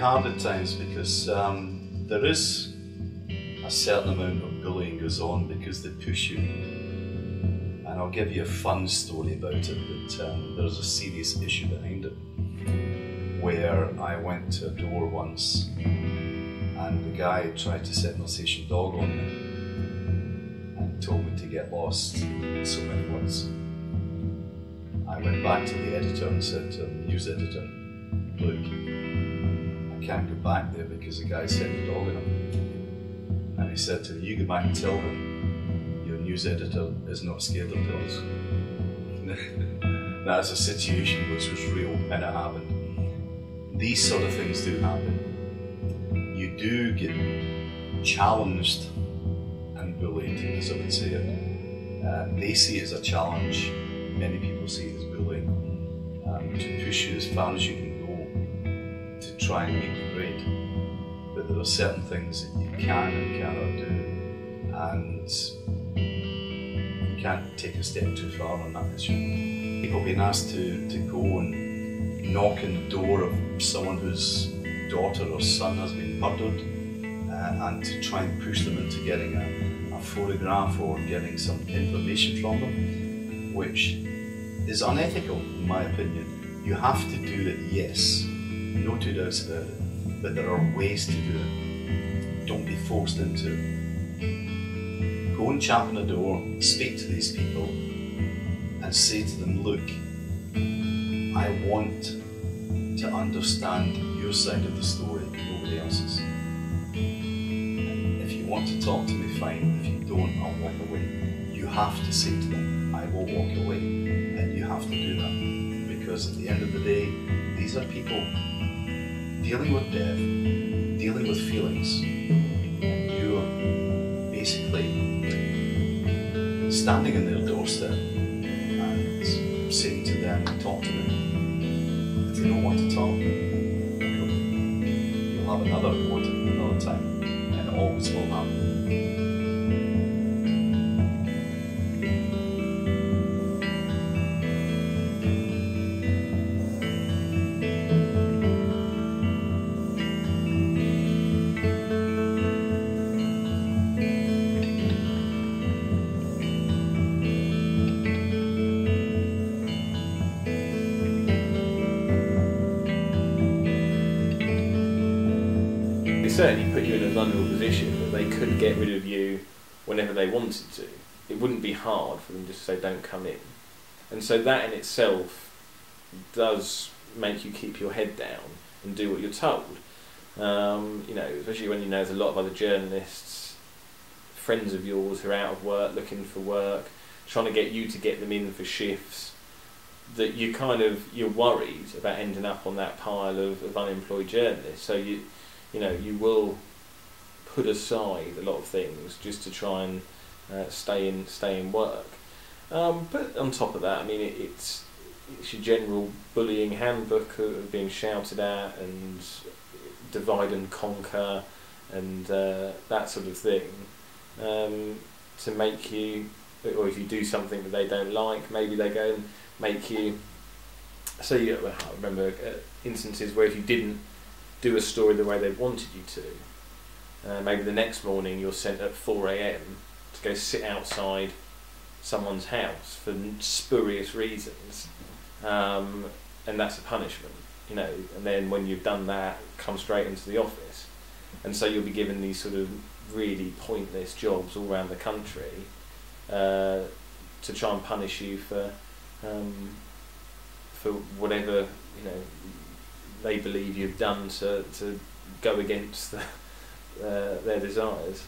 hard at times because there is a certain amount of bullying goes on because they push you. And I'll give you a fun story about it, but there's a serious issue behind it. Where I went to a door once and the guy tried to set an Alsatian dog on me and told me to get lost in so many words. I went back to the editor and said to him, news editor, look, I can't go back there because the guy set the dog on him. And he said to me, you go back and tell them your news editor is not scared of dogs. That's a situation which was real and it happened. These sort of things do happen. You do get challenged and bullied, as I would say it. They see it as a challenge. Many people see it as bullying. To push you as far as you can go to try and make you great. But there are certain things that you can and cannot do, and you can't take a step too far on that issue. People being asked to go and knock on the door of someone whose daughter or son has been murdered, and to try and push them into getting a photograph or getting some information from them, which is unethical in my opinion. You have to do it, yes, no two doubts about it, but there are ways to do it. Don't be forced into it. Go and chat on the door, speak to these people and say to them, look, I want to understand your side of the story, nobody else's. And if you want to talk to me, fine. If you don't, I'll walk away. You have to say to them, I will walk away. And you have to do that. Because at the end of the day, these are people dealing with death, dealing with feelings. And you are basically standing in their doorstep and saying to them, talk to me. If they don't want to talk, you'll have another road another time, and it always will happen. Certainly put you in a vulnerable position that they could get rid of you whenever they wanted to. It wouldn't be hard for them just to say don't come in. And so that in itself does make you keep your head down and do what you're told. You know, especially when you know there's a lot of other journalists, friends of yours who are out of work, looking for work, trying to get you to get them in for shifts, that you're worried about ending up on that pile of unemployed journalists. So you will put aside a lot of things just to try and stay in work. But on top of that, I mean, it's your general bullying handbook of being shouted at and divide and conquer and that sort of thing, to make you, or if you do something that they don't like, maybe they go and make you. So I remember instances where if you didn't do a story the way they wanted you to, maybe the next morning you're sent at 4 AM to go sit outside someone's house for spurious reasons, and that's a punishment, you know. And then when you've done that, come straight into the office, and so you'll be given these sort of really pointless jobs all around the country to try and punish you for whatever, you know, they believe you've done to go against their desires.